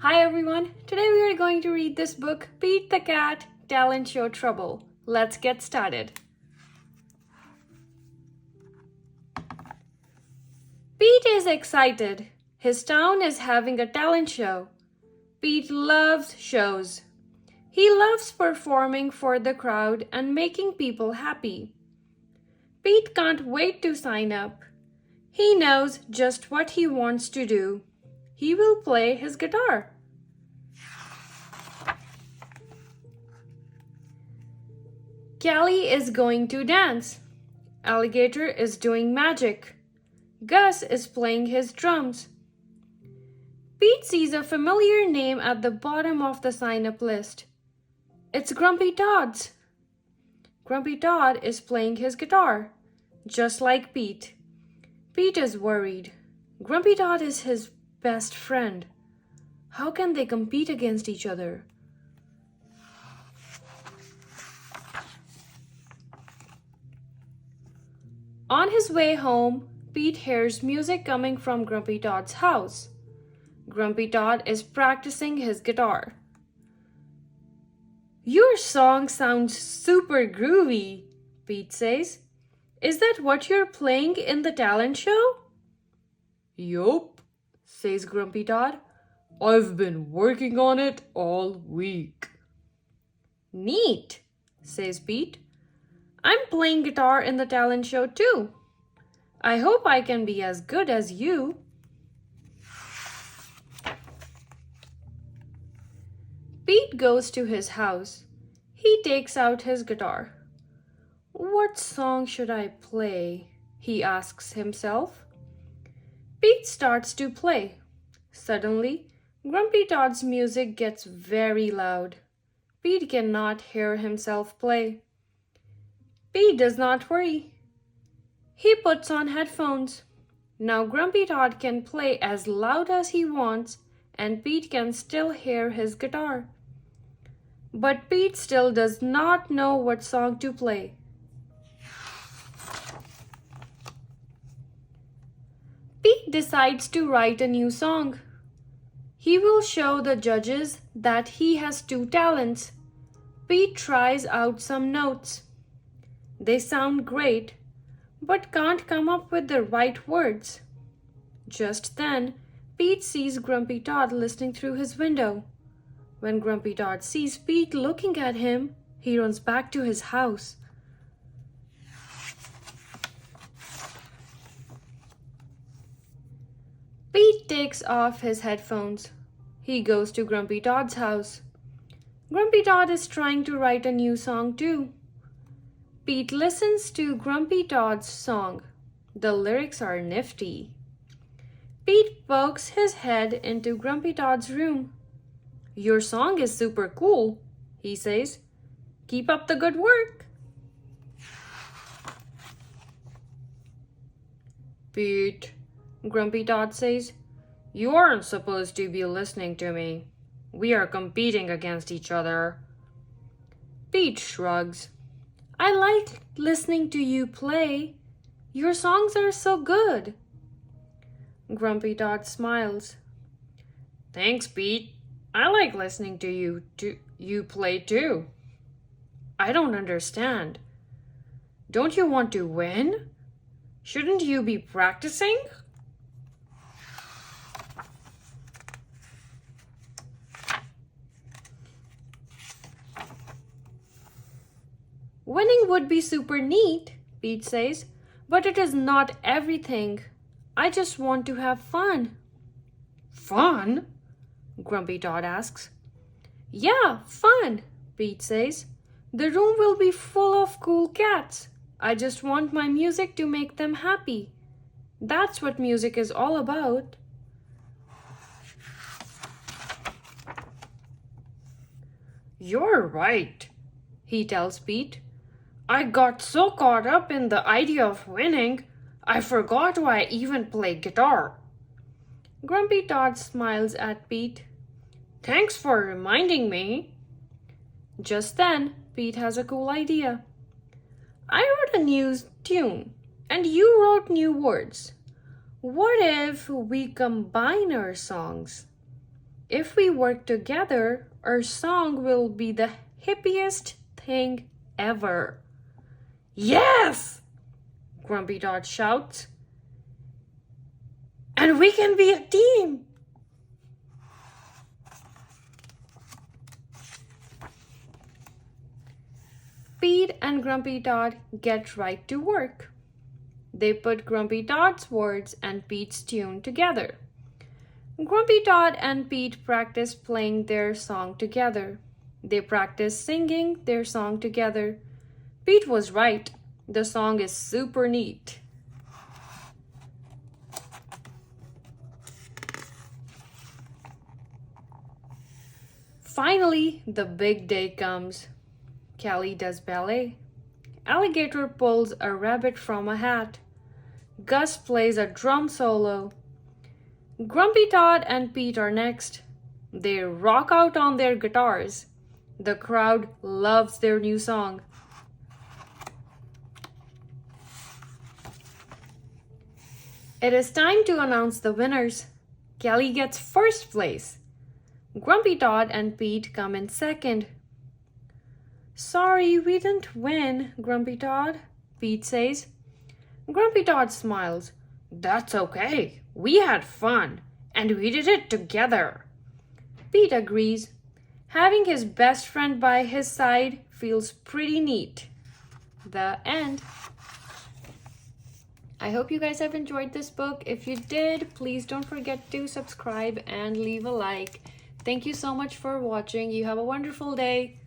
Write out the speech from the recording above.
Hi everyone, today we are going to read this book, Pete the Cat, Talent Show Trouble. Let's get started. Pete is excited. His town is having a talent show. Pete loves shows. He loves performing for the crowd and making people happy. Pete can't wait to sign up. He knows just what he wants to do. He will play his guitar. Callie is going to dance. Alligator is doing magic. Gus is playing his drums. Pete sees a familiar name at the bottom of the sign-up list. It's Grumpy Todd's. Grumpy Todd is playing his guitar, just like Pete. Pete is worried. Grumpy Todd is his best friend. How can they compete against each other? On his way home, Pete hears music coming from Grumpy Todd's house. Grumpy Todd is practicing his guitar. Your song sounds super groovy, Pete says. Is that what you're playing in the talent show? Yup, says Grumpy Todd. I've been working on it all week. Neat, says Pete. I'm playing guitar in the talent show too. I hope I can be as good as you. Pete goes to his house. He takes out his guitar. What song should I play? He asks himself. Pete starts to play. Suddenly, Grumpy Todd's music gets very loud. Pete cannot hear himself play. Pete does not worry. He puts on headphones. Now Grumpy Todd can play as loud as he wants, and Pete can still hear his guitar. But Pete still does not know what song to play. Pete decides to write a new song. He will show the judges that he has two talents. Pete tries out some notes. They sound great, but can't come up with the right words. Just then, Pete sees Grumpy Todd listening through his window. When Grumpy Todd sees Pete looking at him, he runs back to his house. Pete takes off his headphones. He goes to Grumpy Todd's house. Grumpy Todd is trying to write a new song too. Pete listens to Grumpy Todd's song. The lyrics are nifty. Pete pokes his head into Grumpy Todd's room. Your song is super cool, he says. Keep up the good work. Pete, Grumpy Todd says, you aren't supposed to be listening to me. We are competing against each other. Pete shrugs. I like listening to you play. Your songs are so good. Grumpy Todd smiles. Thanks, Pete. I like listening to you play too. I don't understand. Don't you want to win? Shouldn't you be practicing? Winning would be super neat, Pete says, but it is not everything. I just want to have fun. Fun? Grumpy Todd asks. Yeah, fun, Pete says. The room will be full of cool cats. I just want my music to make them happy. That's what music is all about. You're right, he tells Pete. I got so caught up in the idea of winning, I forgot why I even play guitar. Grumpy Todd smiles at Pete. Thanks for reminding me. Just then, Pete has a cool idea. I wrote a new tune, and you wrote new words. What if we combine our songs? If we work together, our song will be the hippiest thing ever. Yes! Grumpy Dot shouts. And we can be a team! Pete and Grumpy Dot get right to work. They put Grumpy Dot's words and Pete's tune together. Grumpy Dot and Pete practice playing their song together. They practice singing their song together. Pete was right. The song is super neat. Finally, the big day comes. Callie does ballet. Alligator pulls a rabbit from a hat. Gus plays a drum solo. Grumpy Todd and Pete are next. They rock out on their guitars. The crowd loves their new song. It is time to announce the winners. Kelly gets first place. Grumpy Todd and Pete come in second. Sorry, we didn't win, Grumpy Todd, Pete says. Grumpy Todd smiles. That's okay. We had fun, and we did it together. Pete agrees. Having his best friend by his side feels pretty neat. The end. I hope you guys have enjoyed this book. If you did, please don't forget to subscribe and leave a like. Thank you so much for watching. You have a wonderful day.